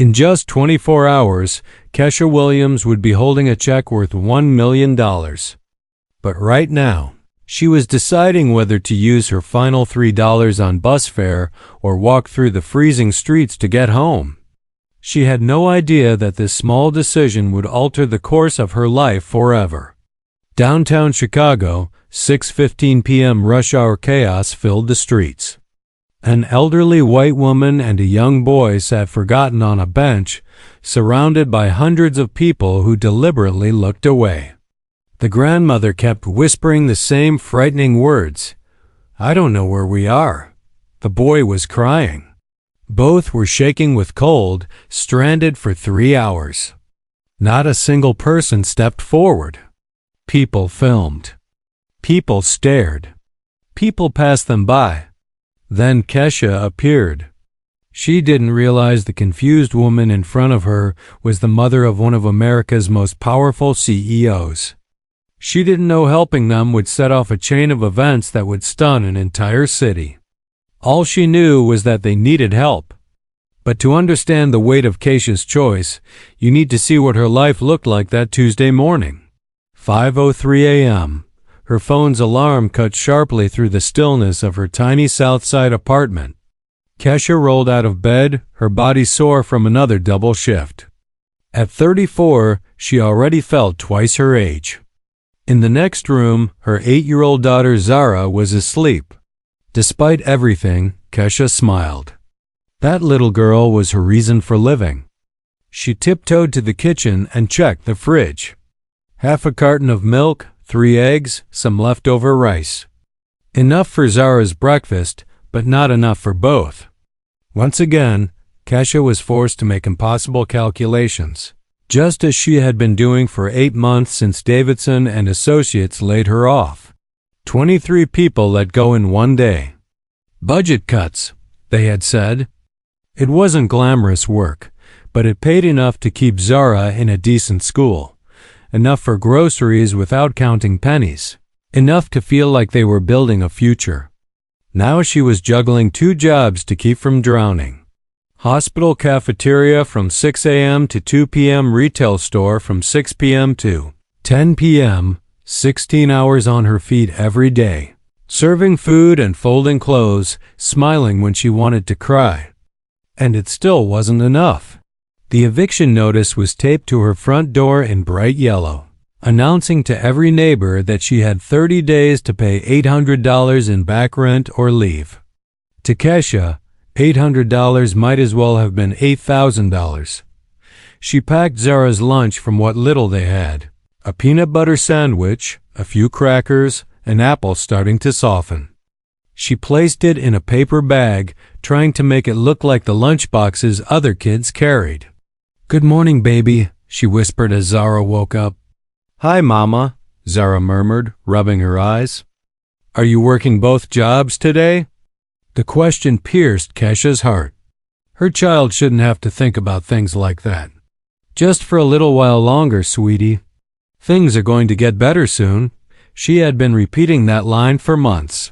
In just 24 hours, Kesha Williams would be holding a check worth $1 million. But right now, she was deciding whether to use her final $3 on bus fare or walk through the freezing streets to get home. She had no idea that this small decision would alter the course of her life forever. Downtown Chicago, 6:15 p.m. rush hour chaos filled the streets. An elderly white woman and a young boy sat forgotten on a bench, surrounded by hundreds of people who deliberately looked away. The grandmother kept whispering the same frightening words. "I don't know where we are." The boy was crying. Both were shaking with cold, stranded for 3 hours. Not a single person stepped forward. People filmed. People stared. People passed them by. Then Kesha appeared. She didn't realize the confused woman in front of her was the mother of one of America's most powerful CEOs. She didn't know helping them would set off a chain of events that would stun an entire city. All she knew was that they needed help. But to understand the weight of Kesha's choice, you need to see what her life looked like that Tuesday morning. 5:03 a.m. Her phone's alarm cut sharply through the stillness of her tiny South Side apartment. Kesha rolled out of bed, her body sore from another double shift. At 34, she already felt twice her age. In the next room, her 8-year-old daughter Zara was asleep. Despite everything, Kesha smiled. That little girl was her reason for living. She tiptoed to the kitchen and checked the fridge. Half a carton of milk, 3 eggs, some leftover rice. Enough for Zara's breakfast, but not enough for both. Once again, Kesha was forced to make impossible calculations, just as she had been doing for 8 months since Davidson and Associates laid her off. 23 people let go in one day. Budget cuts, they had said. It wasn't glamorous work, but it paid enough to keep Zara in a decent school. Enough for groceries without counting pennies. Enough to feel like they were building a future. Now she was juggling 2 jobs to keep from drowning. Hospital cafeteria from 6 a.m. to 2 p.m. Retail store from 6 p.m. to 10 p.m. 16 hours on her feet every day. Serving food and folding clothes, smiling when she wanted to cry. And it still wasn't enough. The eviction notice was taped to her front door in bright yellow, announcing to every neighbor that she had 30 days to pay $800 in back rent or leave. To Kesha, $800 might as well have been $8,000. She packed Zara's lunch from what little they had. A peanut butter sandwich, a few crackers, an apple starting to soften. She placed it in a paper bag, trying to make it look like the lunchboxes other kids carried. "Good morning, baby," she whispered as Zara woke up. "Hi, Mama," Zara murmured, rubbing her eyes. "Are you working both jobs today?" The question pierced Kesha's heart. Her child shouldn't have to think about things like that. "Just for a little while longer, sweetie. Things are going to get better soon." She had been repeating that line for months.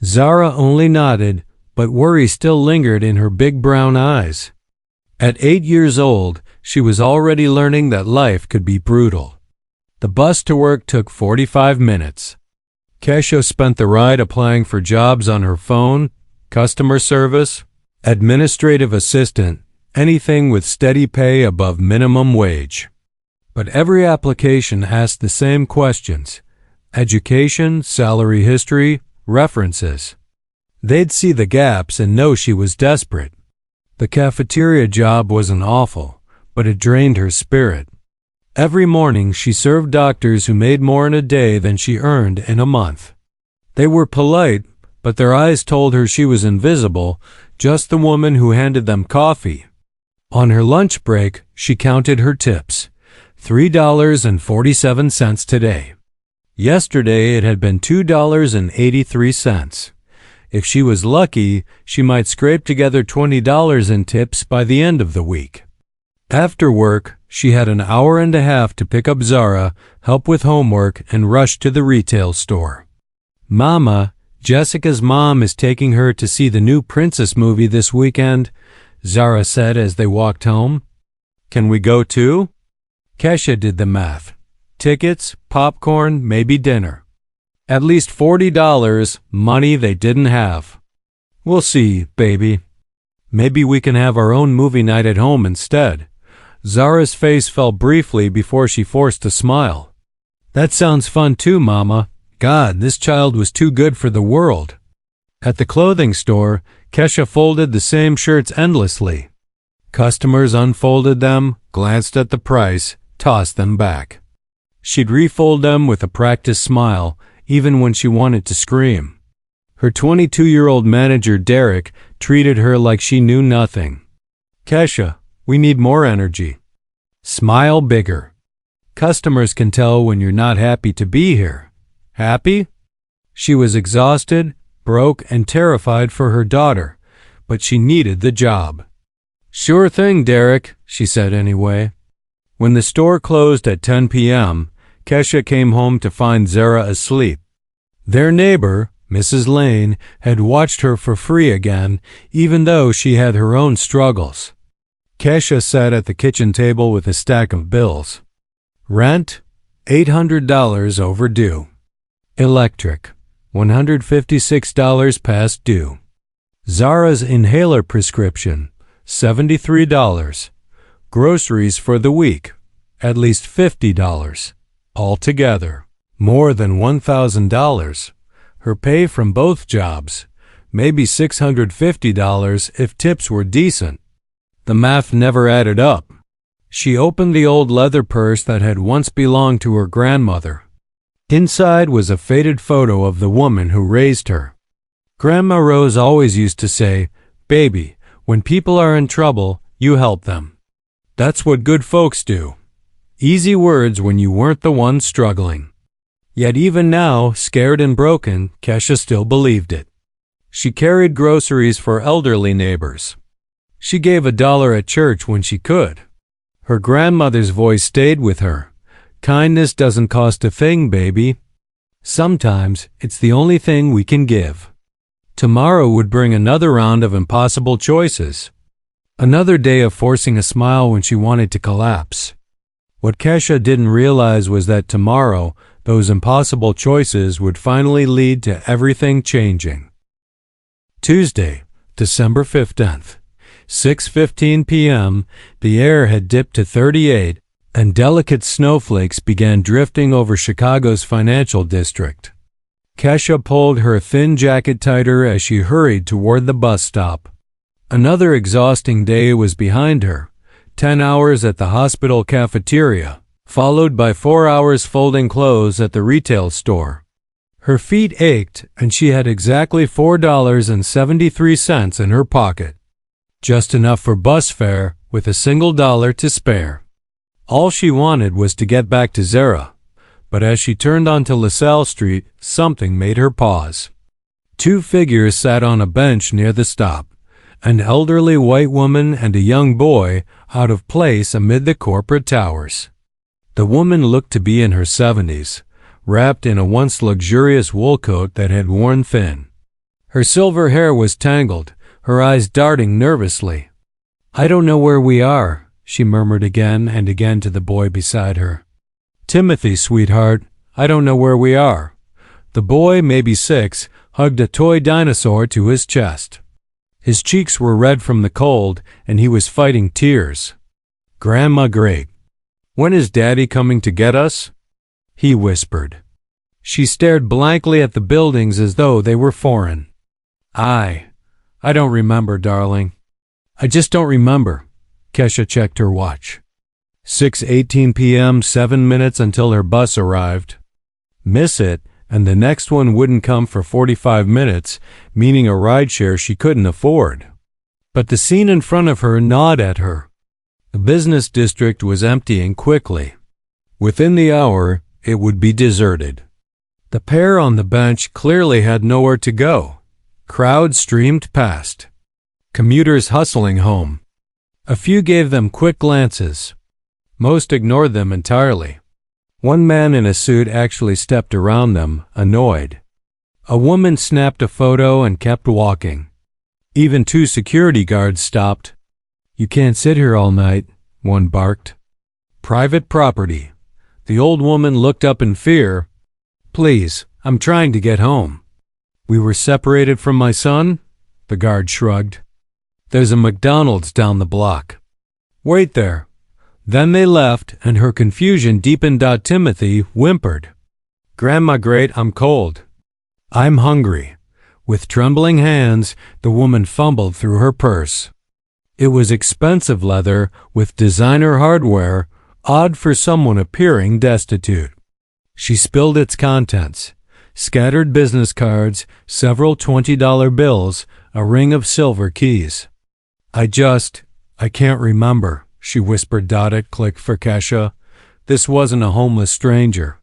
Zara only nodded, but worry still lingered in her big brown eyes. At 8 years old, she was already learning that life could be brutal. The bus to work took 45 minutes. Kesha spent the ride applying for jobs on her phone, customer service, administrative assistant, anything with steady pay above minimum wage. But every application asked the same questions: education, salary history, references. They'd see the gaps and know she was desperate. The cafeteria job wasn't awful, but it drained her spirit. Every morning she served doctors who made more in a day than she earned in a month. They were polite, but their eyes told her she was invisible, just the woman who handed them coffee. On her lunch break, she counted her tips. $3.47 today. Yesterday it had been $2.83. If she was lucky, she might scrape together $20 in tips by the end of the week. After work, she had an hour and a half to pick up Zara, help with homework, and rush to the retail store. Mama, Jessica's mom is taking her to see the new Princess movie this weekend. Zara said as they walked home. Can we go too? Kesha did the math. Tickets, popcorn, maybe dinner. At least $40, money they didn't have. We'll see, baby. Maybe we can have our own movie night at home instead. Zara's face fell briefly before she forced a smile. That sounds fun too, Mama. God, this child was too good for the world. At the clothing store, Kesha folded the same shirts endlessly. Customers unfolded them, glanced at the price, tossed them back. She'd refold them with a practiced smile, even when she wanted to scream. Her 22-year-old manager, Derek, treated her like she knew nothing. Kesha, we need more energy. Smile bigger. Customers can tell when you're not happy to be here. Happy? She was exhausted, broke, and terrified for her daughter, but she needed the job. Sure thing, Derek, she said anyway. When the store closed at 10 p.m., Kesha came home to find Zara asleep. Their neighbor, Mrs. Lane, had watched her for free again, even though she had her own struggles. Kesha sat at the kitchen table with a stack of bills. Rent, $800 overdue. Electric, $156 past due. Zara's inhaler prescription, $73. Groceries for the week, at least $50. Altogether, more than $1,000. Her pay from both jobs, maybe $650 if tips were decent. The math never added up. She opened the old leather purse that had once belonged to her grandmother. Inside was a faded photo of the woman who raised her. Grandma Rose always used to say, "Baby, when people are in trouble, you help them. That's what good folks do." Easy words when you weren't the one struggling. Yet even now, scared and broken, Kesha still believed it. She carried groceries for elderly neighbors. She gave $1 at church when she could. Her grandmother's voice stayed with her. Kindness doesn't cost a thing, baby. Sometimes it's the only thing we can give. Tomorrow would bring another round of impossible choices. Another day of forcing a smile when she wanted to collapse. What Kesha didn't realize was that tomorrow, those impossible choices would finally lead to everything changing. Tuesday, December 15th, 6:15 p.m., the air had dipped to 38, and delicate snowflakes began drifting over Chicago's financial district. Kesha pulled her thin jacket tighter as she hurried toward the bus stop. Another exhausting day was behind her. 10 hours at the hospital cafeteria, followed by 4 hours folding clothes at the retail store. Her feet ached, and she had exactly $4.73 in her pocket. Just enough for bus fare, with a single dollar to spare. All she wanted was to get back to Zara, but as she turned onto LaSalle Street, something made her pause. Two figures sat on a bench near the stop. An elderly white woman and a young boy, out of place amid the corporate towers. The woman looked to be in her 70s, wrapped in a once luxurious wool coat that had worn thin. Her silver hair was tangled, her eyes darting nervously. "I don't know where we are," she murmured again and again to the boy beside her. "Timothy, sweetheart, I don't know where we are." The boy, maybe 6, hugged a toy dinosaur to his chest. His cheeks were red from the cold, and he was fighting tears. "Grandma great. When is Daddy coming to get us?" he whispered. She stared blankly at the buildings as though they were foreign. I don't remember, darling. I just don't remember." Kesha checked her watch. 6:18 p.m., 7 minutes until her bus arrived. Miss it, and the next one wouldn't come for 45 minutes, meaning a rideshare she couldn't afford. But the scene in front of her gnawed at her. The business district was emptying quickly. Within the hour, it would be deserted. The pair on the bench clearly had nowhere to go. Crowds streamed past. Commuters hustling home. A few gave them quick glances. Most ignored them entirely. One man in a suit actually stepped around them, annoyed. A woman snapped a photo and kept walking. Even 2 security guards stopped, You can't sit here all night, one barked. Private property. The old woman looked up in fear. Please, I'm trying to get home. We were separated from my son? The guard shrugged. There's a McDonald's down the block. Wait there. Then they left, and her confusion deepened. Timothy whimpered. Grandma Great, I'm cold. I'm hungry. With trembling hands, the woman fumbled through her purse. It was expensive leather with designer hardware, odd for someone appearing destitute. She spilled its contents. Scattered business cards, several $20 bills, a ring of silver keys. I can't remember, she whispered. It clicked for Kesha. This wasn't a homeless stranger.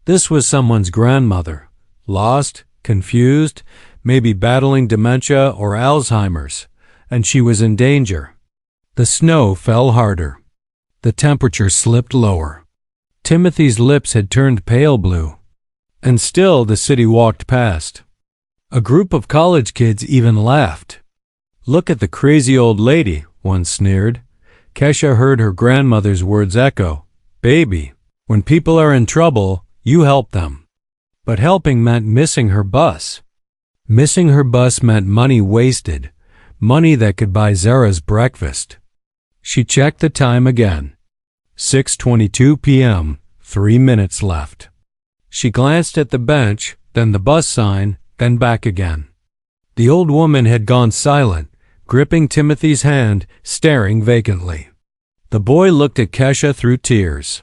This was someone's grandmother. Lost, confused, maybe battling dementia or Alzheimer's, and she was in danger. The snow fell harder. The temperature slipped lower. Timothy's lips had turned pale blue. And still the city walked past. A group of college kids even laughed. Look at the crazy old lady, one sneered. Kesha heard her grandmother's words echo. Baby, when people are in trouble, you help them. But helping meant missing her bus. Missing her bus meant money wasted, money that could buy Zara's breakfast. She checked the time again. 6:22 p.m., 3 minutes left. She glanced at the bench, then the bus sign, then back again. The old woman had gone silent, gripping Timothy's hand, staring vacantly. The boy looked at Kesha through tears.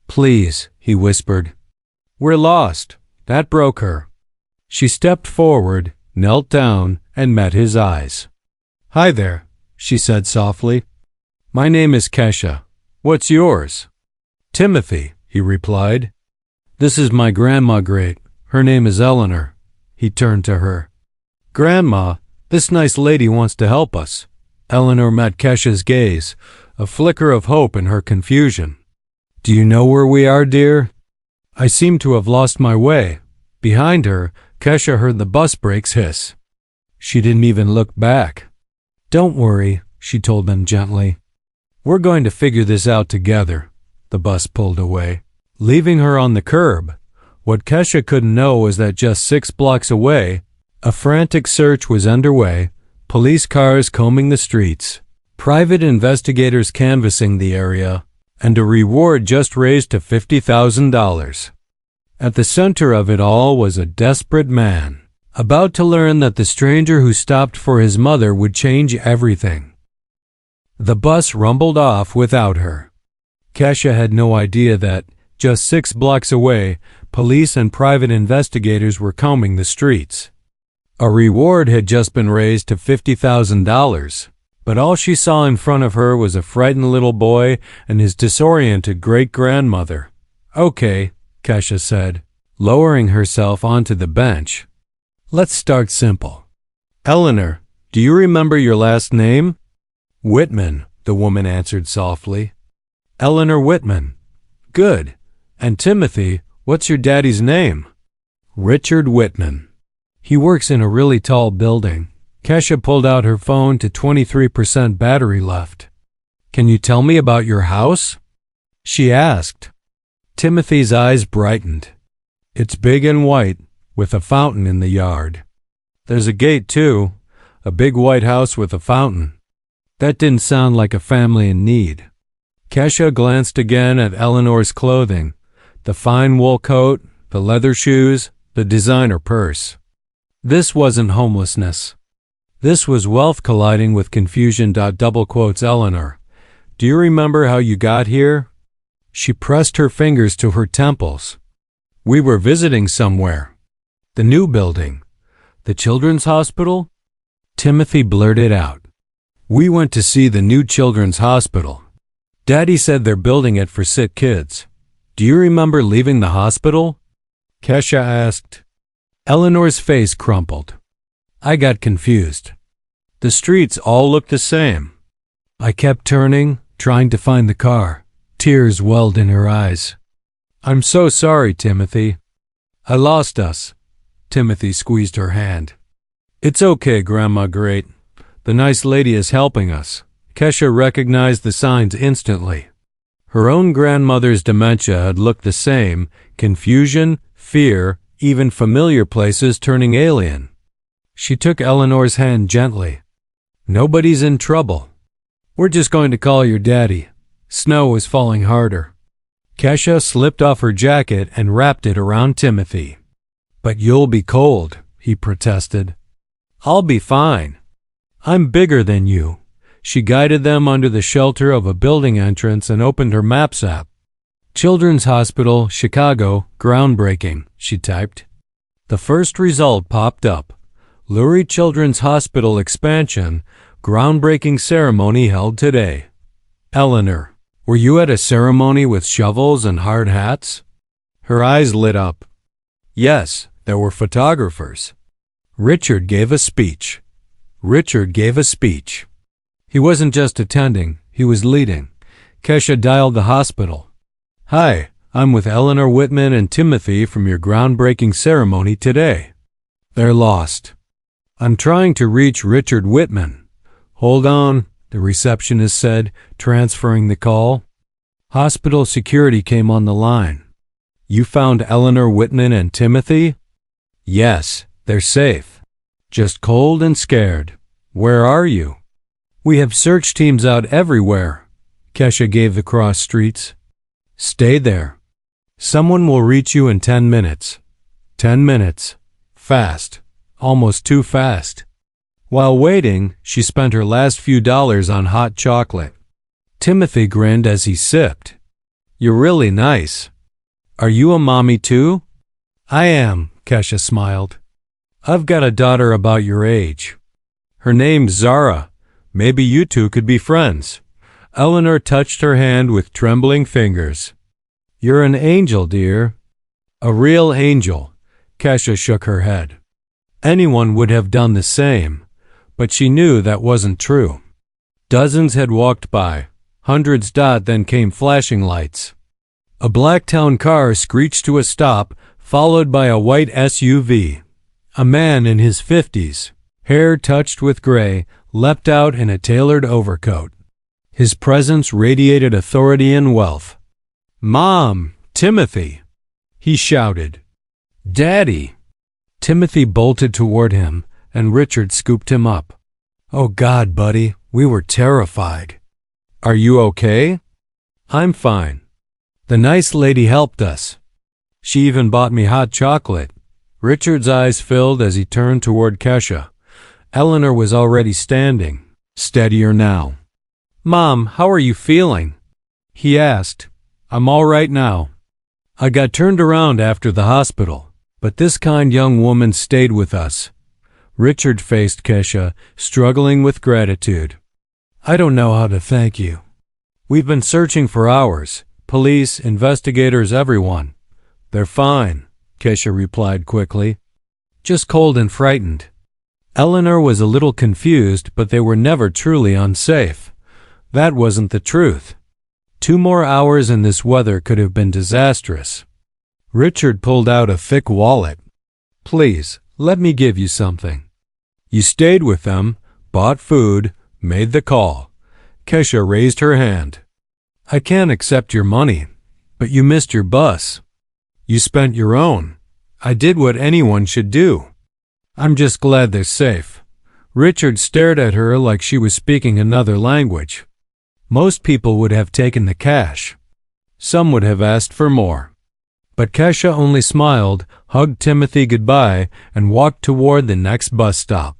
Please, he whispered. We're lost. That broke her. She stepped forward, knelt down, and met his eyes. Hi there, she said softly. My name is Kesha. What's yours? Timothy, he replied. This is my Grandma Great. Her name is Eleanor. He turned to her. Grandma, this nice lady wants to help us. Eleanor met Kesha's gaze, a flicker of hope in her confusion. Do you know where we are, dear? I seem to have lost my way. Behind her, Kesha heard the bus brakes hiss. She didn't even look back. Don't worry, she told them gently. We're going to figure this out together. The bus pulled away, leaving her on the curb. What Kesha couldn't know was that just 6 blocks away, a frantic search was underway, police cars combing the streets, private investigators canvassing the area, and a reward just raised to $50,000. At the center of it all was a desperate man, about to learn that the stranger who stopped for his mother would change everything. The bus rumbled off without her. Kesha had no idea that, just 6 blocks away, police and private investigators were combing the streets. A reward had just been raised to $50,000, but all she saw in front of her was a frightened little boy and his disoriented great-grandmother. Okay, Kesha said, lowering herself onto the bench. Let's start simple. Eleanor, do you remember your last name? Whitman, the woman answered softly. Eleanor Whitman. Good. And Timothy, what's your daddy's name? Richard Whitman. He works in a really tall building. Kesha pulled out her phone to 23% battery left. Can you tell me about your house? She asked. Timothy's eyes brightened. It's big and white, with a fountain in the yard. There's a gate, too, a big white house with a fountain. That didn't sound like a family in need. Kesha glanced again at Eleanor's clothing, the fine wool coat, the leather shoes, the designer purse. This wasn't homelessness. This was wealth colliding with confusion. Double quotes Eleanor. Do you remember how you got here? She pressed her fingers to her temples. We were visiting somewhere. The new building. The children's hospital? Timothy blurted out. We went to see the new children's hospital. Daddy said they're building it for sick kids. Do you remember leaving the hospital? Kesha asked. Eleanor's face crumpled. I got confused. The streets all looked the same. I kept turning, trying to find the car. Tears welled in her eyes. I'm so sorry, Timothy. I lost us. Timothy squeezed her hand. It's okay, Grandma Great. The nice lady is helping us. Kesha recognized the signs instantly. Her own grandmother's dementia had looked the same: confusion, fear, even familiar places turning alien. She took Eleanor's hand gently. "Nobody's in trouble. We're just going to call your daddy." Snow was falling harder. Kesha slipped off her jacket and wrapped it around Timothy. "But you'll be cold," he protested. "I'll be fine. I'm bigger than you." She guided them under the shelter of a building entrance and opened her Maps app. "Children's Hospital, Chicago, groundbreaking," she typed. The first result popped up. Lurie Children's Hospital expansion, groundbreaking ceremony held today. "Eleanor, were you at a ceremony with shovels and hard hats?" Her eyes lit up. "Yes, there were photographers. Richard gave a speech." Richard gave a speech. He wasn't just attending, he was leading. Kesha dialed the hospital. "Hi, I'm with Eleanor Whitman and Timothy from your groundbreaking ceremony today." "They're lost." "I'm trying to reach Richard Whitman." "Hold on," the receptionist said, transferring the call. Hospital security came on the line. "You found Eleanor Whitman and Timothy?" "Yes, they're safe. Just cold and scared." "Where are you?" "We have search teams out everywhere." Kesha gave the cross streets. "Stay there. Someone will reach you in 10 minutes. 10 minutes. Fast. Almost too fast." While waiting, she spent her last few dollars on hot chocolate. Timothy grinned as he sipped. "You're really nice. Are you a mommy too?" "I am," Kesha smiled. "I've got a daughter about your age. Her name's Zara. Maybe you two could be friends." Eleanor touched her hand with trembling fingers. "You're an angel, dear." "A real angel." Kesha shook her head. Anyone would have done the same, but she knew that wasn't true. Dozens had walked by. Hundreds then came flashing lights. A black town car screeched to a stop, followed by a white SUV. A man in his 50s, hair touched with gray, leapt out in a tailored overcoat. His presence radiated authority and wealth. "Mom! Timothy!" he shouted. "Daddy!" Timothy bolted toward him, and Richard scooped him up. "Oh God, buddy, we were terrified." "Are you okay?" "I'm fine. The nice lady helped us. She even bought me hot chocolate." Richard's eyes filled as he turned toward Kesha. Eleanor was already standing, steadier now. "Mom, how are you feeling?" he asked. "I'm all right now. I got turned around after the hospital, but this kind young woman stayed with us." Richard faced Kesha, struggling with gratitude. "I don't know how to thank you. We've been searching for hours. Police, investigators, everyone." "They're fine," Kesha replied quickly. "Just cold and frightened." Eleanor was a little confused, but they were never truly unsafe. That wasn't the truth. 2 more hours in this weather could have been disastrous. Richard pulled out a thick wallet. "Please, let me give you something. You stayed with them, bought food, made the call." Kesha raised her hand. "I can't accept your money, but you missed your bus. You spent your own. I did what anyone should do. I'm just glad they're safe." Richard stared at her like she was speaking another language. Most people would have taken the cash. Some would have asked for more. But Kesha only smiled, hugged Timothy goodbye, and walked toward the next bus stop.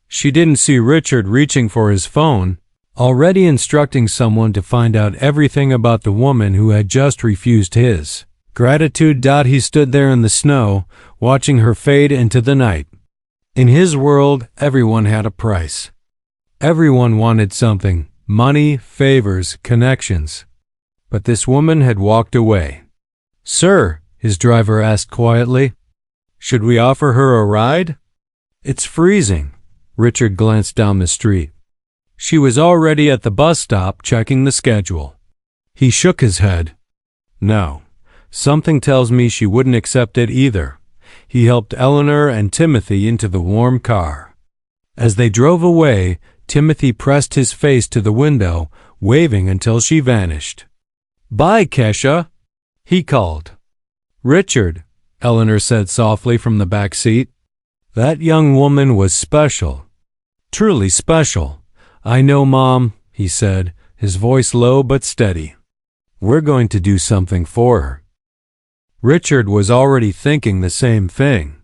She didn't see Richard reaching for his phone, already instructing someone to find out everything about the woman who had just refused his. Gratitude. He stood there in the snow, watching her fade into the night. In his world, everyone had a price. Everyone wanted something: money, favors, connections. But this woman had walked away. "Sir," his driver asked quietly, "should we offer her a ride?" "It's freezing." Richard glanced down the street. She was already at the bus stop checking the schedule. He shook his head. "No. Something tells me she wouldn't accept it either." He helped Eleanor and Timothy into the warm car. As they drove away, Timothy pressed his face to the window, waving until she vanished. "Bye, Kesha," he called. "Richard," Eleanor said softly from the back seat. "That young woman was special. Truly special." "I know, Mom," he said, his voice low but steady. "We're going to do something for her." Richard was already thinking the same thing.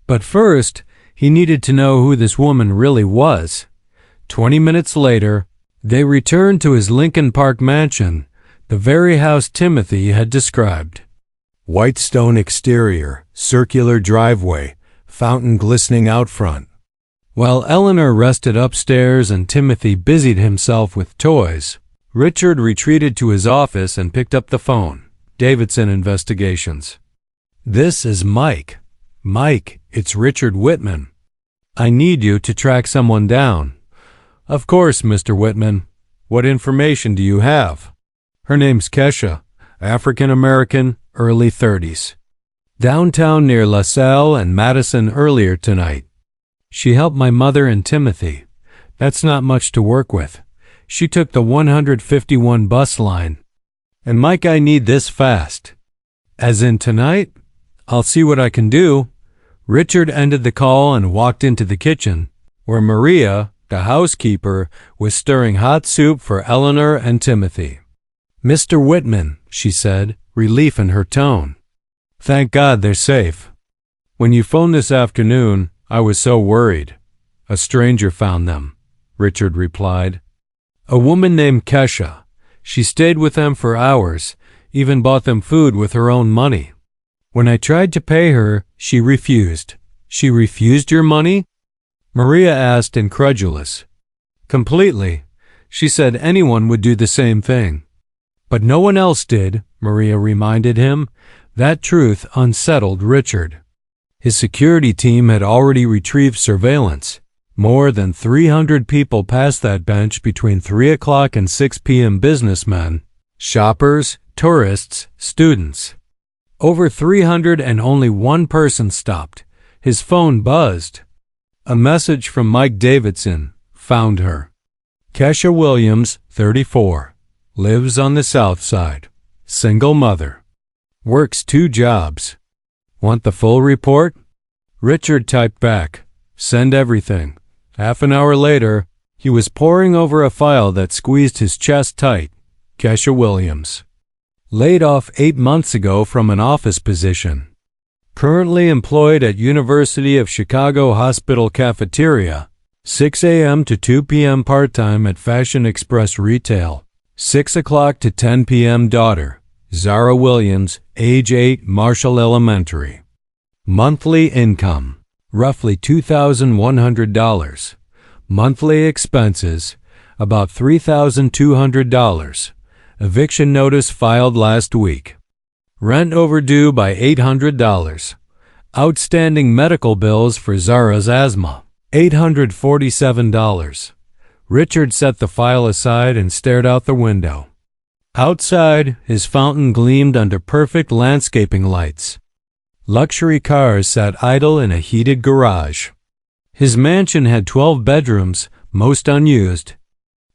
But first, he needed to know who this woman really was. 20 minutes later, they returned to his Lincoln Park mansion, the very house Timothy had described. White stone exterior, circular driveway, fountain glistening out front. While Eleanor rested upstairs and Timothy busied himself with toys, Richard retreated to his office and picked up the phone. Davidson Investigations. "This is Mike. Mike, it's Richard Whitman. I need you to track someone down." "Of course, Mr. Whitman. What information do you have?" "Her name's Kesha, African-American, early 30s. Downtown near LaSalle and Madison earlier tonight. She helped my mother and Timothy. That's not much to work with. She took the 151 bus line. And Mike, I need this fast." "As in tonight? I'll see what I can do." Richard ended the call and walked into the kitchen, where Maria, the housekeeper, was stirring hot soup for Eleanor and Timothy. "Mr. Whitman," she said, relief in her tone. "Thank God they're safe. When you phoned this afternoon, I was so worried." "A stranger found them," Richard replied. "A woman named Kesha. She stayed with them for hours, even bought them food with her own money. When I tried to pay her, she refused." "She refused your money?" Maria asked, incredulous. "Completely. She said anyone would do the same thing." "But no one else did," Maria reminded him. That truth unsettled Richard. His security team had already retrieved surveillance. More than 300 people passed that bench between 3 o'clock and 6 p.m. Businessmen, shoppers, tourists, students. Over 300 and only one person stopped. His phone buzzed. A message from Mike Davidson found her. Kesha Williams, 34, lives on the South Side, single mother, works 2 jobs. Want the full report? Richard typed back, "Send everything." Half an hour later, he was poring over a file that squeezed his chest tight. Kesha Williams. Laid off 8 months ago from an office position. Currently employed at University of Chicago Hospital Cafeteria. 6 a.m. to 2 p.m. part-time at Fashion Express Retail. 6 o'clock to 10 p.m. daughter, Zara Williams, age 8, Marshall Elementary. Monthly income, roughly $2,100. Monthly expenses, about $3,200. Eviction notice filed last week. Rent overdue by $800. Outstanding medical bills for Zara's asthma, $847. Richard set the file aside and stared out the window. Outside, his fountain gleamed under perfect landscaping lights. Luxury cars sat idle in a heated garage. His mansion had 12 bedrooms, most unused.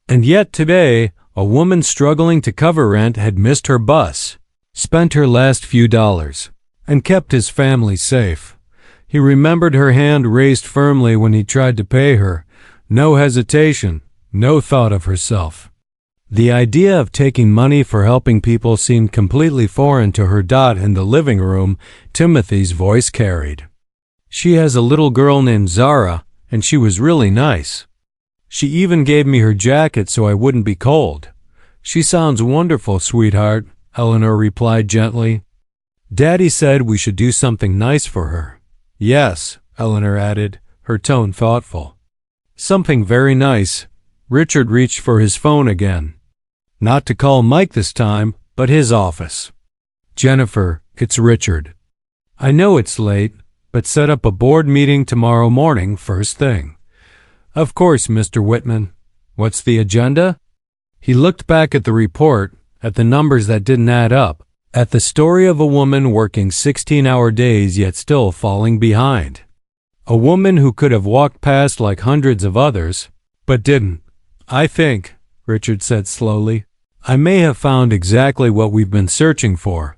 And yet today, a woman struggling to cover rent had missed her bus, spent her last few dollars, and kept his family safe. He remembered her hand raised firmly when he tried to pay her. No hesitation, no thought of herself. The idea of taking money for helping people seemed completely foreign to her. In the living room, Timothy's voice carried. "She has a little girl named Zara, and she was really nice. She even gave me her jacket so I wouldn't be cold." "She sounds wonderful, sweetheart," Eleanor replied gently. "Daddy said we should do something nice for her." "Yes," Eleanor added, her tone thoughtful. "Something very nice." Richard reached for his phone again. Not to call Mike this time, but his office. "Jennifer, it's Richard. I know it's late, but set up a board meeting tomorrow morning first thing." "Of course, Mr. Whitman. What's the agenda?" He looked back at the report, at the numbers that didn't add up, at the story of a woman working 16-hour days yet still falling behind. A woman who could have walked past like hundreds of others, but didn't. I think, Richard said slowly, I may have found exactly what we've been searching for.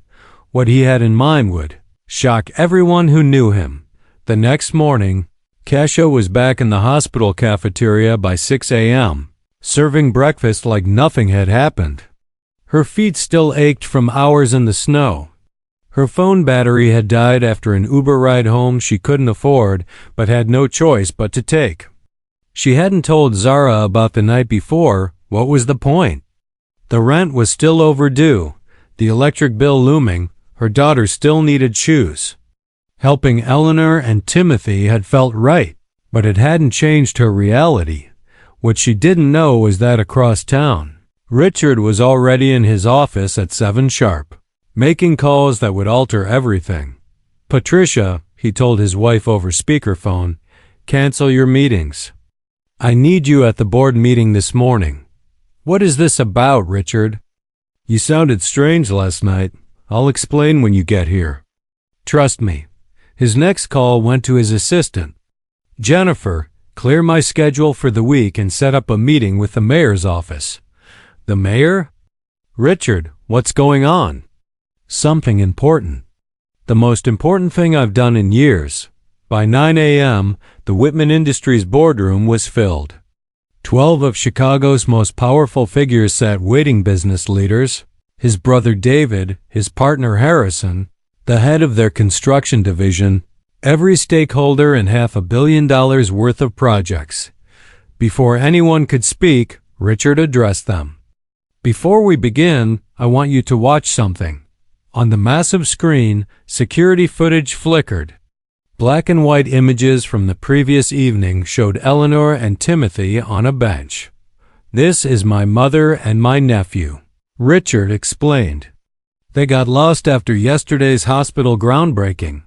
What he had in mind would shock everyone who knew him. The next morning, Kesha was back in the hospital cafeteria by 6 a.m., serving breakfast like nothing had happened. Her feet still ached from hours in the snow. Her phone battery had died after an Uber ride home she couldn't afford but had no choice but to take. She hadn't told Zara about the night before. What was the point? The rent was still overdue, the electric bill looming, her daughter still needed shoes. Helping Eleanor and Timothy had felt right, but it hadn't changed her reality. What she didn't know was that across town, Richard was already in his office at 7 sharp, making calls that would alter everything. Patricia, he told his wife over speakerphone, cancel your meetings. I need you at the board meeting this morning. What is this about, Richard? You sounded strange last night. I'll explain when you get here. Trust me. His next call went to his assistant. Jennifer, clear my schedule for the week and set up a meeting with the mayor's office. The mayor? Richard, what's going on? Something important. The most important thing I've done in years. By 9 a.m., the Whitman Industries boardroom was filled. 12 of Chicago's most powerful figures sat waiting, business leaders, his brother David, his partner Harrison, the head of their construction division, every stakeholder in $500 million worth of projects. Before anyone could speak, Richard addressed them. Before we begin, I want you to watch something. On the massive screen, security footage flickered. Black and white images from the previous evening showed Eleanor and Timothy on a bench. This is my mother and my nephew, Richard explained. They got lost after yesterday's hospital groundbreaking.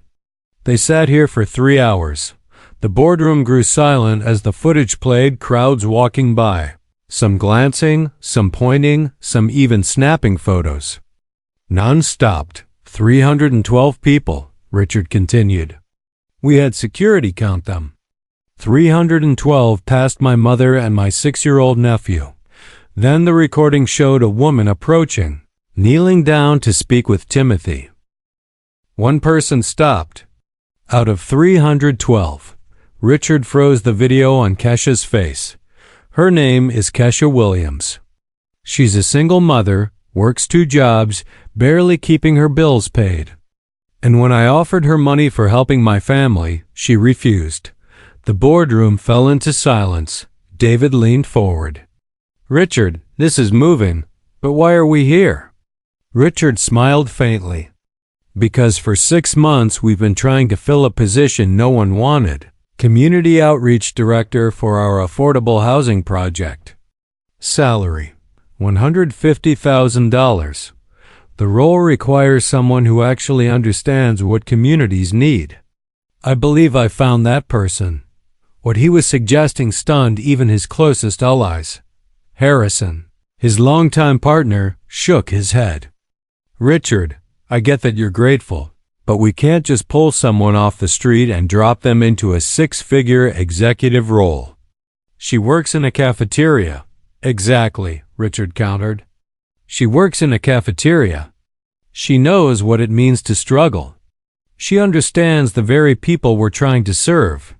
They sat here for 3 hours. The boardroom grew silent as the footage played, crowds walking by. Some glancing, some pointing, some even snapping photos. None stopped. 312 people, Richard continued. We had security count them. 312 past my mother and my 6-year-old nephew. Then the recording showed a woman approaching, kneeling down to speak with Timothy. One person stopped. Out of 312, Richard froze the video on Kesha's face. Her name is Kesha Williams. She's a single mother, works 2 jobs, barely keeping her bills paid. And when I offered her money for helping my family, she refused. The boardroom fell into silence. David leaned forward. Richard, this is moving, but why are we here? Richard smiled faintly. Because for 6 months we've been trying to fill a position no one wanted. Community Outreach Director for our affordable housing project. Salary, $150,000. The role requires someone who actually understands what communities need. I believe I found that person. What he was suggesting stunned even his closest allies. Harrison, his longtime partner, shook his head. Richard, I get that you're grateful, but we can't just pull someone off the street and drop them into a 6-figure executive role. She works in a cafeteria. Exactly, Richard countered. She works in a cafeteria. She knows what it means to struggle. She understands the very people we're trying to serve.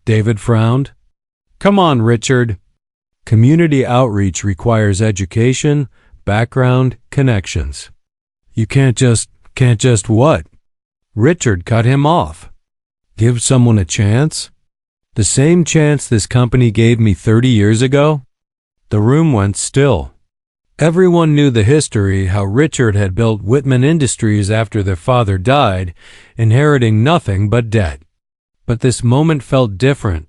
David frowned. Come on, Richard. Community outreach requires education, background, connections. You can't just what? Richard cut him off. Give someone a chance? The same chance this company gave me 30 years ago? The room went still. Everyone knew the history, how Richard had built Whitman Industries after their father died, inheriting nothing but debt. But this moment felt different.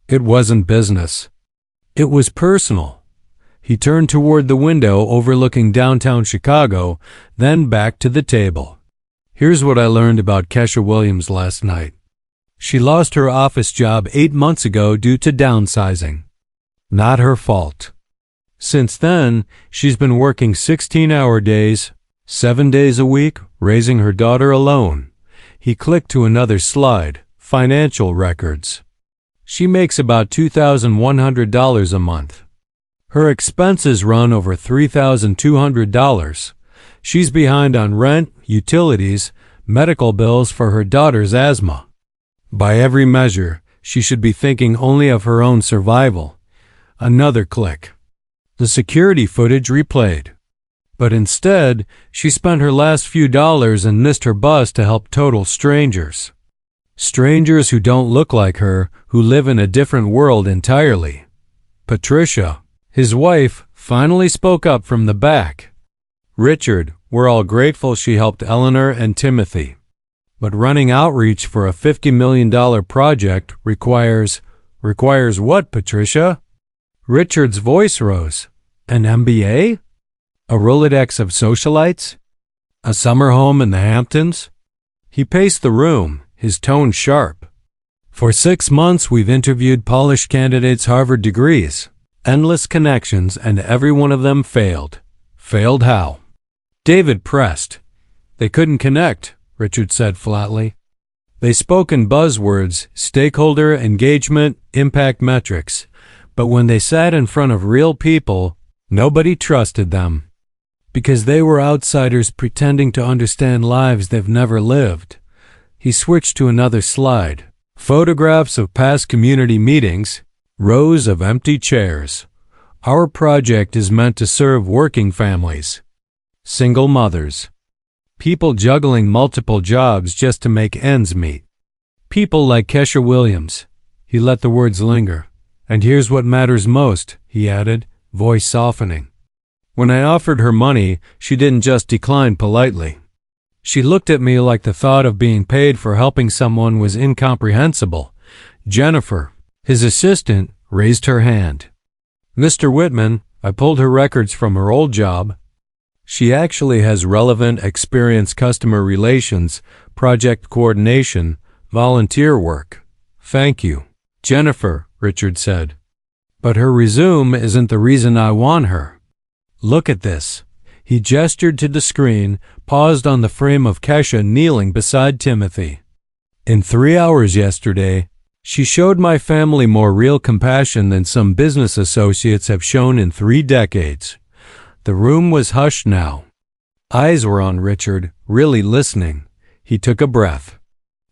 It wasn't business. It was personal. He turned toward the window overlooking downtown Chicago, then back to the table. Here's what I learned about Kesha Williams last night. She lost her office job 8 months ago due to downsizing. Not her fault. Since then, she's been working 16-hour days, 7 days a week, raising her daughter alone. He clicked to another slide, financial records. She makes about $2,100 a month. Her expenses run over $3,200. She's behind on rent, utilities, medical bills for her daughter's asthma. By every measure, she should be thinking only of her own survival. Another click. The security footage replayed. But instead, she spent her last few dollars and missed her bus to help total strangers. Strangers who don't look like her, who live in a different world entirely. Patricia, his wife, finally spoke up from the back. Richard, we're all grateful she helped Eleanor and Timothy. But running outreach for a $50 million project requires what, Patricia? Richard's voice rose. An MBA? A Rolodex of socialites? A summer home in the Hamptons? He paced the room, his tone sharp. For 6 months we've interviewed polished candidates' Harvard degrees. Endless connections, and every one of them failed. Failed how? David pressed. They couldn't connect, Richard said flatly. They spoke in buzzwords, stakeholder engagement, impact metrics. But when they sat in front of real people, nobody trusted them. Because they were outsiders pretending to understand lives they've never lived. He switched to another slide. Photographs of past community meetings, rows of empty chairs. Our project is meant to serve working families. Single mothers. People juggling multiple jobs just to make ends meet. People like Kesha Williams. He let the words linger. And here's what matters most, he added, voice softening. When I offered her money, she didn't just decline politely. She looked at me like the thought of being paid for helping someone was incomprehensible. Jennifer, his assistant, raised her hand. Mr. Whitman, I pulled her records from her old job. She actually has relevant experience, customer relations, project coordination, volunteer work. Thank you. Jennifer, Richard said. But her resume isn't the reason I want her. Look at this. He gestured to the screen, paused on the frame of Kesha kneeling beside Timothy. In 3 hours yesterday, she showed my family more real compassion than some business associates have shown in 3 decades. The room was hushed now. Eyes were on Richard, really listening. He took a breath.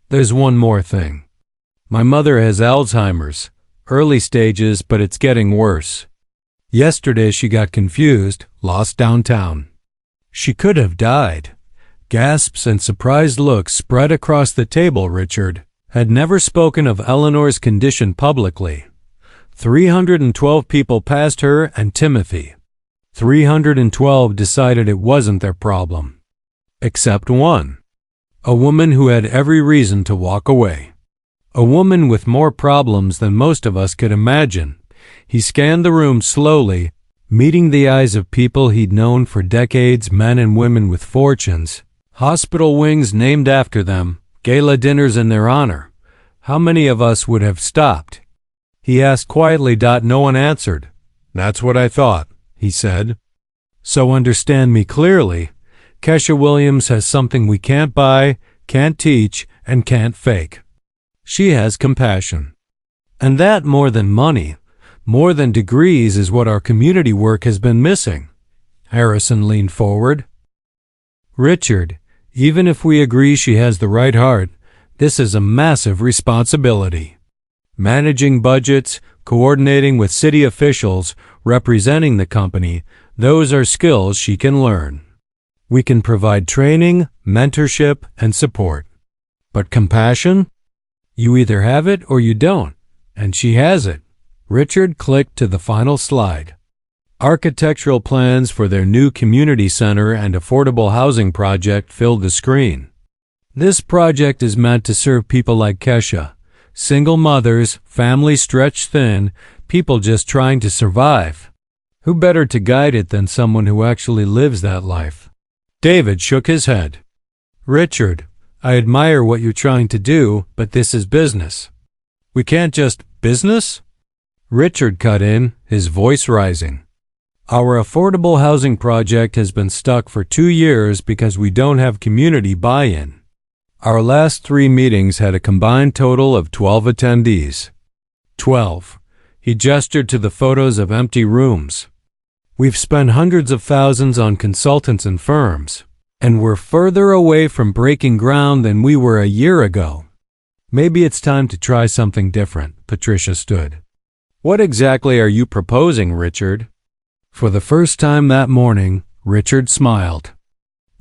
There's one more thing. My mother has Alzheimer's. Early stages, but it's getting worse. Yesterday she got confused, lost downtown. She could have died. Gasps and surprised looks spread across the table. Richard had never spoken of Eleanor's condition publicly. 312 people passed her and Timothy. 312 decided it wasn't their problem. Except one. A woman who had every reason to walk away. A woman with more problems than most of us could imagine. He scanned the room slowly, meeting the eyes of people he'd known for decades, men and women with fortunes, hospital wings named after them, gala dinners in their honor. How many of us would have stopped? He asked quietly. No one answered. That's what I thought, he said. So understand me clearly. Kesha Williams has something we can't buy, can't teach, and can't fake. She has compassion. And that, more than money, more than degrees, is what our community work has been missing. Harrison leaned forward. Richard, even if we agree she has the right heart, this is a massive responsibility. Managing budgets, coordinating with city officials, representing the company, those are skills she can learn. We can provide training, mentorship, and support. But compassion? You either have it or you don't, and she has it. Richard clicked to the final slide. Architectural plans for their new community center and affordable housing project filled the screen. This project is meant to serve people like Kesha, single mothers, families stretched thin, people just trying to survive. Who better to guide it than someone who actually lives that life? David shook his head. Richard, I admire what you're trying to do, but this is business. We can't just business? Richard cut in, his voice rising. Our affordable housing project has been stuck for 2 years because we don't have community buy-in. Our last 3 meetings had a combined total of 12 attendees. 12. He gestured to the photos of empty rooms. We've spent hundreds of thousands on consultants and firms, and we're further away from breaking ground than we were a year ago. Maybe it's time to try something different. Patricia stood. What exactly are you proposing, Richard? For the first time that morning, Richard smiled.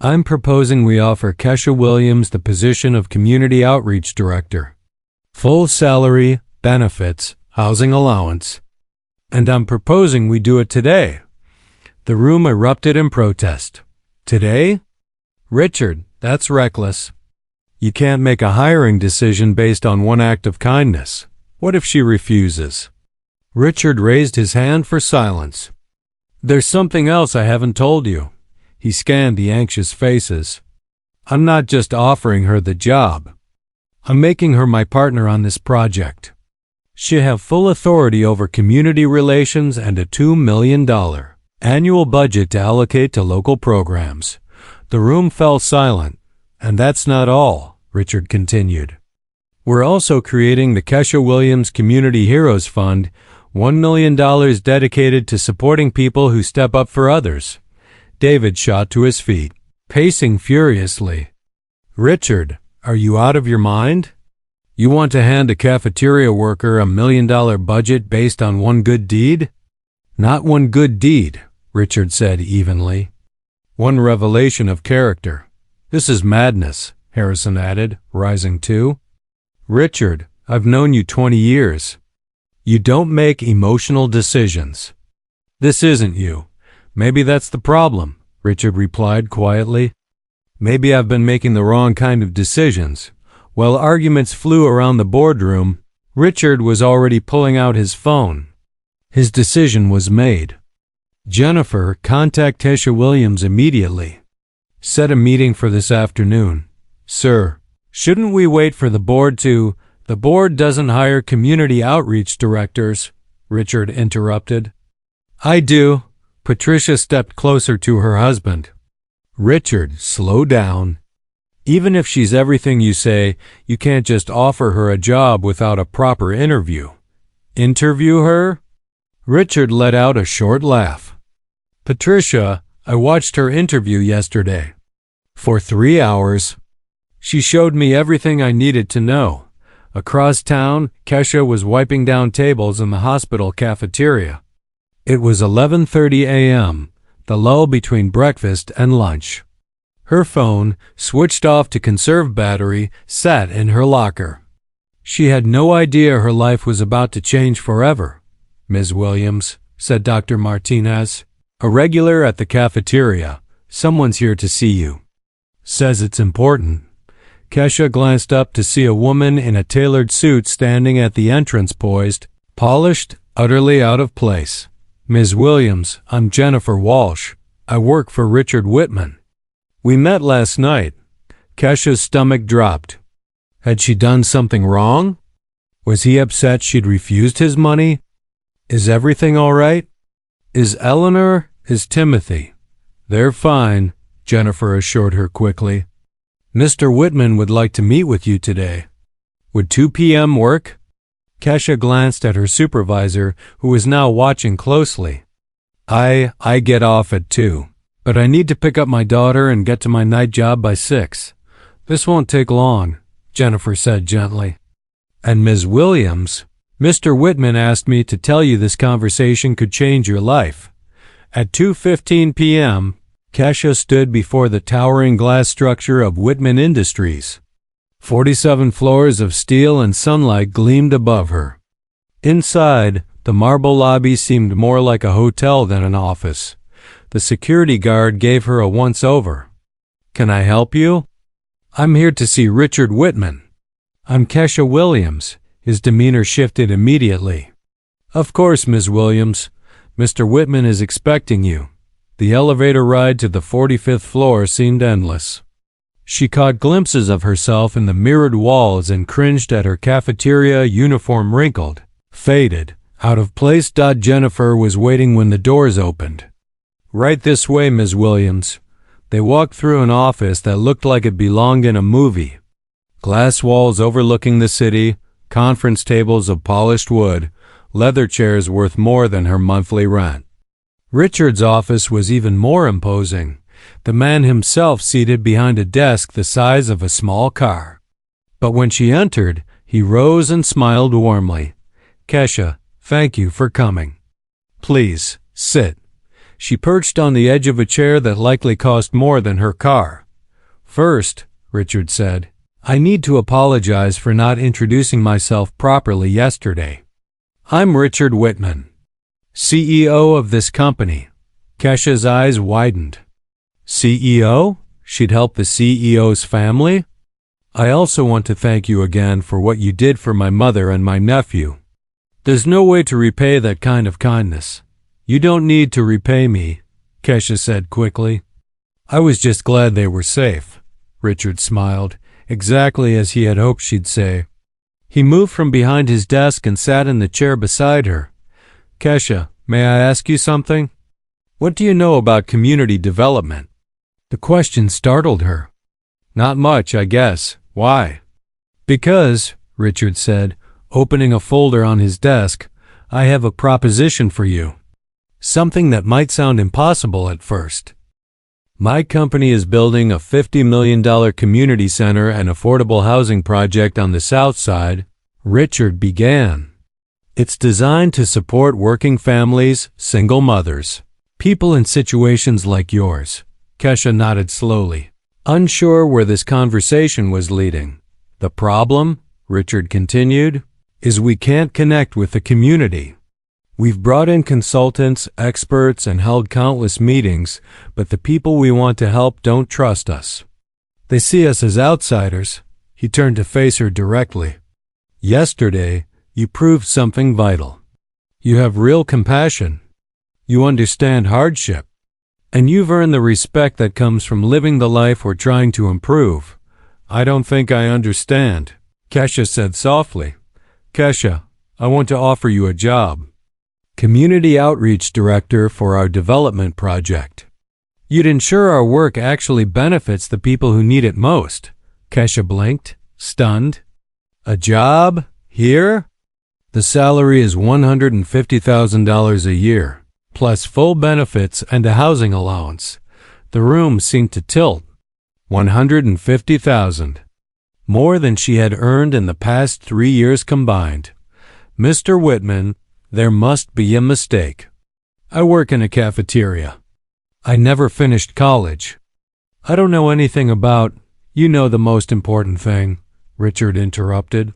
I'm proposing we offer Kesha Williams the position of Community Outreach Director. Full salary, benefits, housing allowance. And I'm proposing we do it today. The room erupted in protest. Today? Richard, that's reckless. You can't make a hiring decision based on one act of kindness. What if she refuses? Richard raised his hand for silence. There's something else I haven't told you. He scanned the anxious faces. I'm not just offering her the job. I'm making her my partner on this project. She'll have full authority over community relations and a $2 million annual budget to allocate to local programs. The room fell silent. And that's not all, Richard continued. We're also creating the Kesha Williams Community Heroes Fund, $1 million dedicated to supporting people who step up for others. David shot to his feet, pacing furiously. Richard, are you out of your mind? You want to hand a cafeteria worker $1 million budget based on one good deed? Not one good deed, Richard said evenly. One revelation of character. This is madness, Harrison added, rising too. Richard, I've known you 20 years. You don't make emotional decisions. This isn't you. Maybe that's the problem, Richard replied quietly. Maybe I've been making the wrong kind of decisions. While arguments flew around the boardroom, Richard was already pulling out his phone. His decision was made. Jennifer, contact Kesha Williams immediately. Set a meeting for this afternoon. Sir, shouldn't we wait for the board to... The board doesn't hire community outreach directors, Richard interrupted. I do. Patricia stepped closer to her husband. Richard, slow down. Even if she's everything you say, you can't just offer her a job without a proper interview. Interview her? Richard let out a short laugh. Patricia, I watched her interview yesterday. For 3 hours. She showed me everything I needed to know. Across town, Kesha was wiping down tables in the hospital cafeteria. It was 11:30 a.m., the lull between breakfast and lunch. Her phone, switched off to conserve battery, sat in her locker. She had no idea her life was about to change forever. Ms. Williams, said Dr. Martinez, a regular at the cafeteria. Someone's here to see you. Says it's important. Kesha glanced up to see a woman in a tailored suit standing at the entrance poised, polished, utterly out of place. Ms. Williams, I'm Jennifer Walsh. I work for Richard Whitman. We met last night. Kesha's stomach dropped. Had she done something wrong? Was he upset she'd refused his money? Is everything all right? Is Eleanor? Is Timothy? They're fine, Jennifer assured her quickly. Mr. Whitman would like to meet with you today. Would 2 p.m. work? Kesha glanced at her supervisor, who was now watching closely. I get off at 2, but I need to pick up my daughter and get to my night job by 6. This won't take long, Jennifer said gently. And Ms. Williams, Mr. Whitman asked me to tell you this conversation could change your life. At 2:15 p.m., Kesha stood before the towering glass structure of Whitman Industries. 47 floors of steel and sunlight gleamed above her. Inside, the marble lobby seemed more like a hotel than an office. The security guard gave her a once-over. Can I help you? I'm here to see Richard Whitman. I'm Kesha Williams. His demeanor shifted immediately. Of course, Ms. Williams. Mr. Whitman is expecting you. The elevator ride to the 45th floor seemed endless. She caught glimpses of herself in the mirrored walls and cringed at her cafeteria uniform wrinkled, faded, out of place. Jennifer was waiting when the doors opened. Right this way, Ms. Williams. They walked through an office that looked like it belonged in a movie. Glass walls overlooking the city, conference tables of polished wood, leather chairs worth more than her monthly rent. Richard's office was even more imposing, the man himself seated behind a desk the size of a small car. But when she entered, he rose and smiled warmly. "Kesha, thank you for coming. Please, sit." She perched on the edge of a chair that likely cost more than her car. "First," Richard said, "I need to apologize for not introducing myself properly yesterday. I'm Richard Whitman, CEO of this company." Kesha's eyes widened. CEO? She'd help the CEO's family? "I also want to thank you again for what you did for my mother and my nephew. There's no way to repay that kind of kindness." "You don't need to repay me," Kesha said quickly. "I was just glad they were safe." Richard smiled, exactly as he had hoped she'd say. He moved from behind his desk and sat in the chair beside her. "Kesha, may I ask you something? What do you know about community development?" The question startled her. "Not much, I guess. Why?" "Because," Richard said, opening a folder on his desk, "I have a proposition for you. Something that might sound impossible at first. My company is building a $50 million community center and affordable housing project on the South Side," Richard began. "It's designed to support working families, single mothers, people in situations like yours." Kesha nodded slowly, unsure where this conversation was leading. "The problem," Richard continued, "is we can't connect with the community. We've brought in consultants, experts, and held countless meetings, but the people we want to help don't trust us. They see us as outsiders." He turned to face her directly. "Yesterday, you proved something vital. You have real compassion. You understand hardship. And you've earned the respect that comes from living the life we're trying to improve." "I don't think I understand," Kesha said softly. "Kesha, I want to offer you a job. Community Outreach Director for our development project. You'd ensure our work actually benefits the people who need it most." Kesha blinked, stunned. "A job? Here?" "The salary is $150,000 a year, plus full benefits and a housing allowance." The room seemed to tilt. $150,000. More than she had earned in the past 3 years combined. "Mr. Whitman, there must be a mistake. I work in a cafeteria. I never finished college." "I don't know anything about—" "You know the most important thing," Richard interrupted.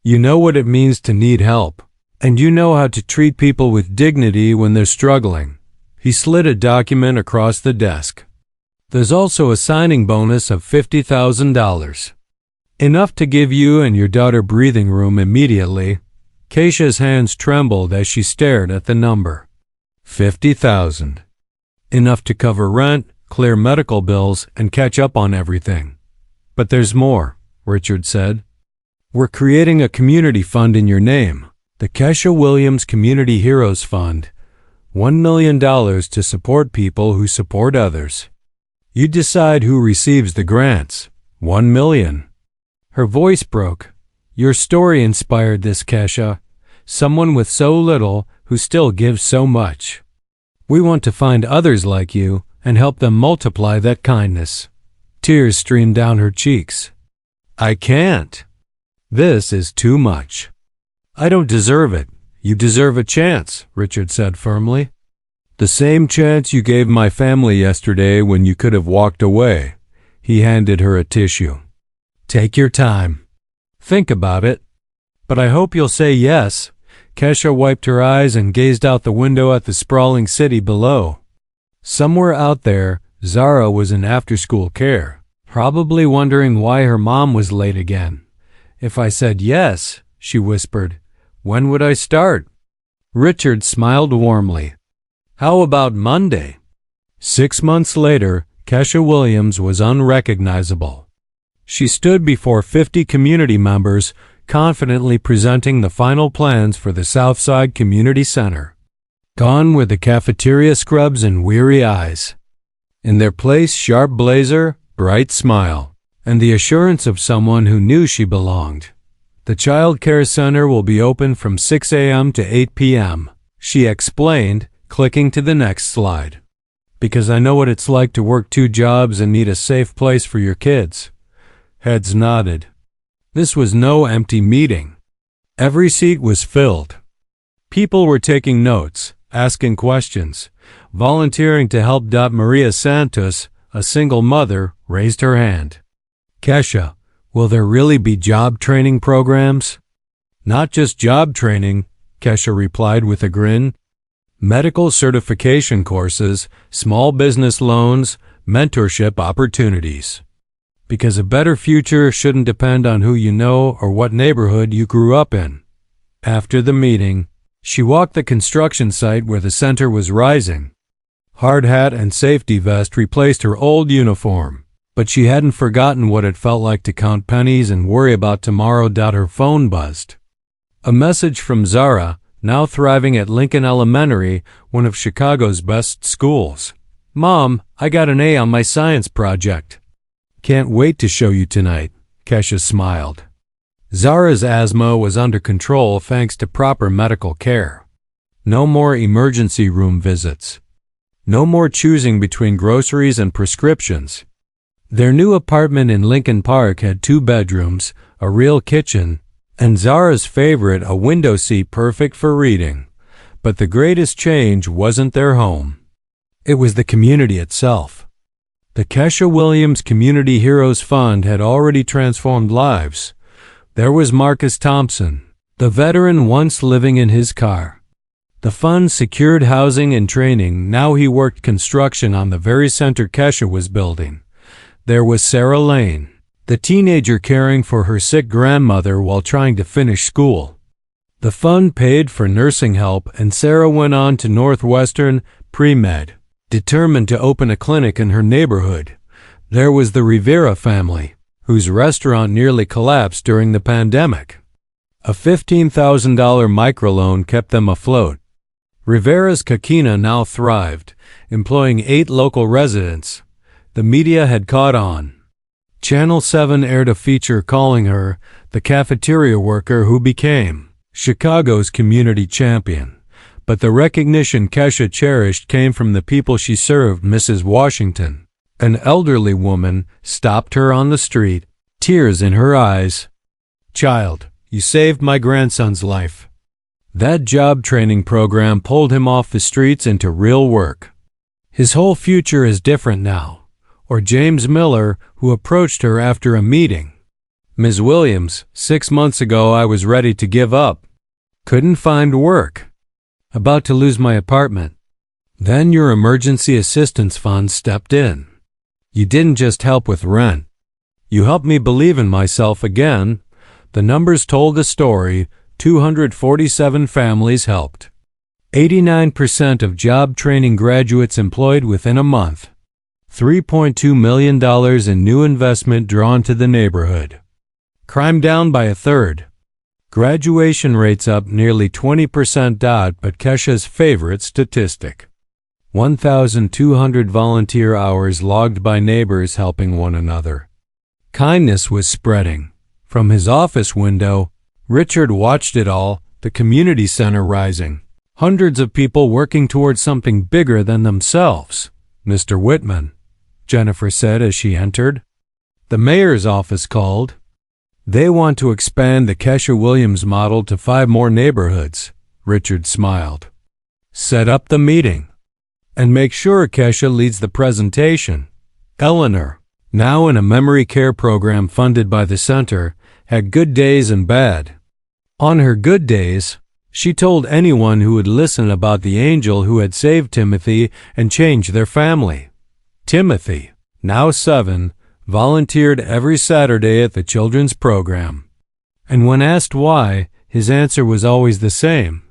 "You know what it means to need help, and you know how to treat people with dignity when they're struggling." He slid a document across the desk. "There's also a signing bonus of $50,000. Enough to give you and your daughter breathing room immediately." Kesha's hands trembled as she stared at the number. 50,000. Enough to cover rent, clear medical bills, and catch up on everything. "But there's more," Richard said. "We're creating a community fund in your name, the Kesha Williams Community Heroes Fund, $1 million to support people who support others. You decide who receives the grants. $1 million. Her voice broke. "Your story inspired this, Kesha. Someone with so little who still gives so much. We want to find others like you and help them multiply that kindness." Tears streamed down her cheeks. "I can't. This is too much." "I don't deserve it. You deserve a chance," Richard said firmly. "The same chance you gave my family yesterday when you could have walked away." He handed her a tissue. "Take your time. Think about it. But I hope you'll say yes." Kesha wiped her eyes and gazed out the window at the sprawling city below. Somewhere out there, Zara was in after-school care, probably wondering why her mom was late again. "If I said yes," she whispered, "when would I start?" Richard smiled warmly. "How about Monday?" 6 months later, Kesha Williams was unrecognizable. She stood before 50 community members, confidently presenting the final plans for the Southside Community Center. Gone were the cafeteria scrubs and weary eyes. In their place, sharp blazer, bright smile, and the assurance of someone who knew she belonged. The child care center will be open from 6 a.m. to 8 p.m., she explained, clicking to the next slide. Because I know what it's like to work 2 jobs and need a safe place for your kids. Heads nodded. This was no empty meeting. Every seat was filled. People were taking notes, asking questions, volunteering to help. Maria Santos, a single mother, raised her hand. Kesha, will there really be job training programs? Not just job training, Kesha replied with a grin. Medical certification courses, small business loans, mentorship opportunities. Because a better future shouldn't depend on who you know or what neighborhood you grew up in. After the meeting, she walked the construction site where the center was rising. Hard hat and safety vest replaced her old uniform, but she hadn't forgotten what it felt like to count pennies and worry about tomorrow. Her phone buzzed. A message from Zara, now thriving at Lincoln Elementary, one of Chicago's best schools. Mom, I got an A on my science project. Can't wait to show you tonight, Kesha smiled. Zara's asthma was under control thanks to proper medical care. No more emergency room visits. No more choosing between groceries and prescriptions. Their new apartment in Lincoln Park had 2 bedrooms, a real kitchen, and Zara's favorite, a window seat perfect for reading. But the greatest change wasn't their home. It was the community itself. The Kesha Williams Community Heroes Fund had already transformed lives. There was Marcus Thompson, the veteran once living in his car. The fund secured housing and training. Now he worked construction on the very center Kesha was building. There was Sarah Lane, the teenager caring for her sick grandmother while trying to finish school. The fund paid for nursing help, and Sarah went on to Northwestern Pre-Med, determined to open a clinic in her neighborhood. There was the Rivera family, whose restaurant nearly collapsed during the pandemic. A $15,000 microloan kept them afloat. Rivera's Kakina now thrived, employing 8 local residents. The media had caught on. Channel 7 aired a feature calling her the cafeteria worker who became Chicago's community champion. But the recognition Kesha cherished came from the people she served. Mrs. Washington, an elderly woman, stopped her on the street, tears in her eyes. Child, you saved my grandson's life. That job training program pulled him off the streets into real work. His whole future is different now. Or James Miller, who approached her after a meeting. Ms. Williams, 6 months ago I was ready to give up. Couldn't find work. About to lose my apartment. Then your emergency assistance fund stepped in. You didn't just help with rent. You helped me believe in myself again. The numbers told a story. 247 families helped. 89% of job training graduates employed within a month. $3.2 million in new investment drawn to the neighborhood. Crime down by 1/3. Graduation rates up nearly 20%. But Kesha's favorite statistic. 1,200 volunteer hours logged by neighbors helping one another. Kindness was spreading. From his office window, Richard watched it all, the community center rising. Hundreds of people working towards something bigger than themselves. Mr. Whitman, Jennifer said as she entered. The mayor's office called. They want to expand the Kesha Williams model to 5 more neighborhoods, Richard smiled. Set up the meeting. And make sure Kesha leads the presentation. Eleanor, now in a memory care program funded by the center, had good days and bad. On her good days, she told anyone who would listen about the angel who had saved Timothy and changed their family. Timothy, now 7, volunteered every Saturday at the children's program. And when asked why, his answer was always the same.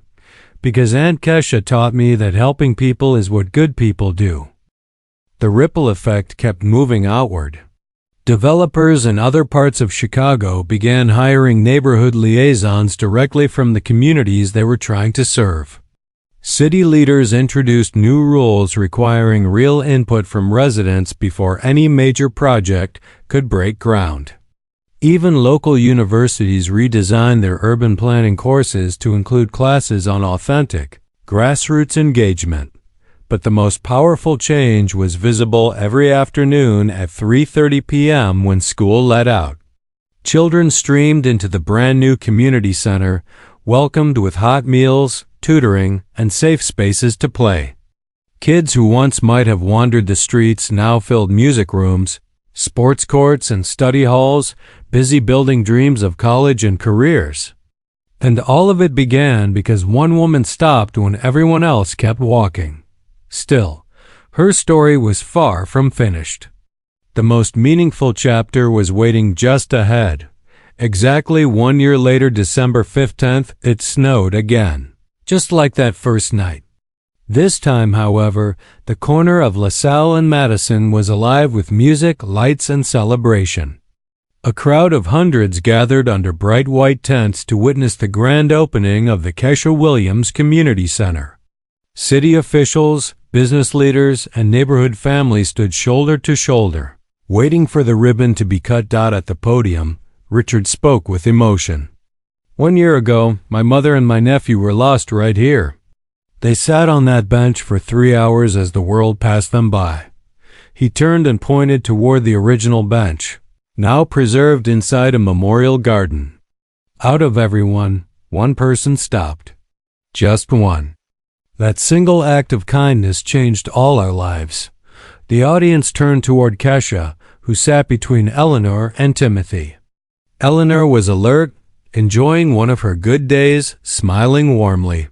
Because Aunt Kesha taught me that helping people is what good people do. The ripple effect kept moving outward. Developers in other parts of Chicago began hiring neighborhood liaisons directly from the communities they were trying to serve. City leaders introduced new rules requiring real input from residents before any major project could break ground. Even local universities redesigned their urban planning courses to include classes on authentic, grassroots engagement. But the most powerful change was visible every afternoon at 3:30 p.m. when school let out. Children streamed into the brand-new community center, welcomed with hot meals, tutoring, and safe spaces to play. Kids who once might have wandered the streets now filled music rooms, sports courts, and study halls, busy building dreams of college and careers. And all of it began because one woman stopped when everyone else kept walking. Still, her story was far from finished. The most meaningful chapter was waiting just ahead. Exactly 1 year later, December 15th, it snowed again, just like that first night. This time, however, the corner of LaSalle and Madison was alive with music, lights, and celebration. A crowd of hundreds gathered under bright white tents to witness the grand opening of the Kesha Williams Community Center. City officials, business leaders, and neighborhood families stood shoulder to shoulder, waiting for the ribbon to be cut. At the podium, Richard spoke with emotion. 1 year ago, my mother and my nephew were lost right here. They sat on that bench for 3 hours as the world passed them by. He turned and pointed toward the original bench, now preserved inside a memorial garden. Out of everyone, one person stopped. Just one. That single act of kindness changed all our lives. The audience turned toward Kesha, who sat between Eleanor and Timothy. Eleanor was alert, enjoying one of her good days, smiling warmly.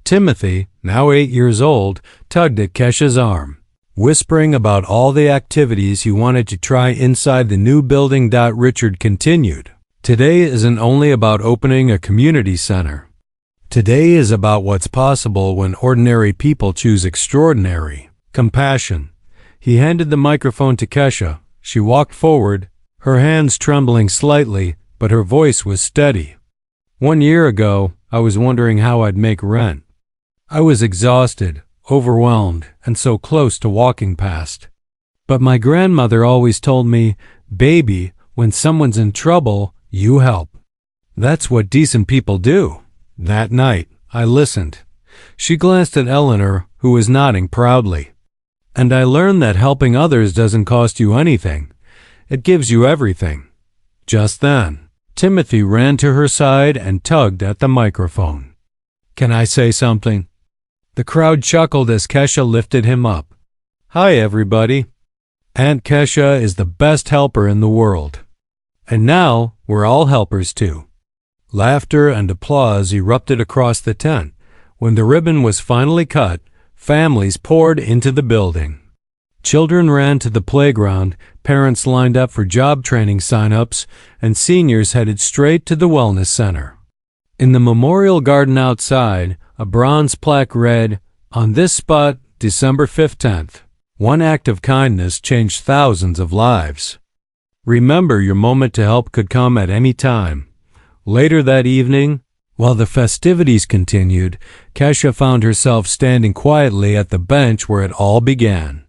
Timothy, now 8 years old, tugged at Kesha's arm, whispering about all the activities he wanted to try inside the new building. Richard continued, "Today isn't only about opening a community center. Today is about what's possible when ordinary people choose extraordinary compassion." He handed the microphone to Kesha. She walked forward, her hands trembling slightly, but her voice was steady. 1 year ago, I was wondering how I'd make rent. I was exhausted, overwhelmed, and so close to walking past. But my grandmother always told me, "Baby, when someone's in trouble, you help. That's what decent people do." That night, I listened. She glanced at Eleanor, who was nodding proudly. And I learned that helping others doesn't cost you anything. It gives you everything. Just then, Timothy ran to her side and tugged at the microphone. "Can I say something?" The crowd chuckled as Kesha lifted him up. "Hi, everybody. Aunt Kesha is the best helper in the world. And now we're all helpers too." Laughter and applause erupted across the tent. When the ribbon was finally cut, families poured into the building. Children ran to the playground, parents lined up for job training sign-ups, and seniors headed straight to the wellness center. In the memorial garden outside, a bronze plaque read, "On this spot, December 15th, one act of kindness changed thousands of lives." Remember, your moment to help could come at any time. Later that evening, while the festivities continued, Kesha found herself standing quietly at the bench where it all began.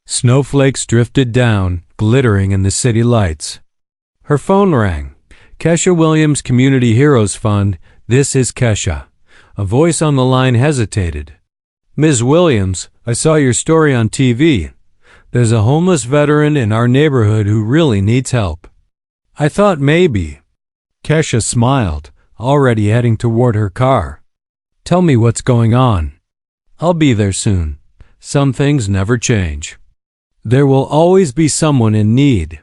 Snowflakes drifted down, glittering in the city lights. Her phone rang. Kesha Williams Community Heroes Fund, this is Kesha. A voice on the line hesitated. "Ms. Williams, I saw your story on TV. There's a homeless veteran in our neighborhood who really needs help. I thought maybe." Kesha smiled, already heading toward her car. "Tell me what's going on." "I'll be there soon. Some things never change. There will always be someone in need.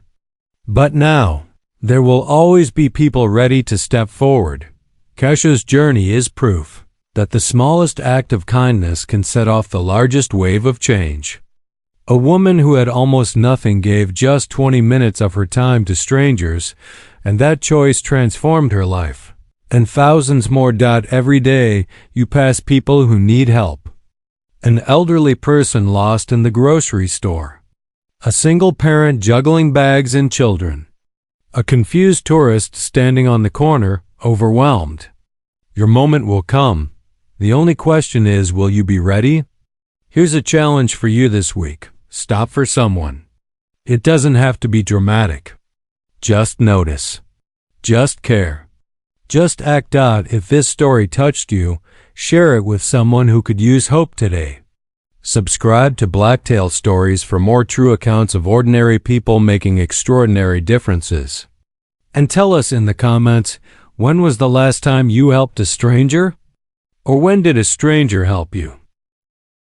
But now, there will always be people ready to step forward." Kesha's journey is proof that the smallest act of kindness can set off the largest wave of change. A woman who had almost nothing gave just 20 minutes of her time to strangers, and that choice transformed her life. And thousands more. Every day, you pass people who need help. An elderly person lost in the grocery store. A single parent juggling bags and children. A confused tourist standing on the corner, overwhelmed. Your moment will come. The only question is, will you be ready? Here's a challenge for you this week. Stop for someone. It doesn't have to be dramatic. Just notice. Just care. Just act out. If this story touched you, share it with someone who could use hope today. Subscribe to Blacktail Stories for more true accounts of ordinary people making extraordinary differences. And tell us in the comments, when was the last time you helped a stranger? Or when did a stranger help you?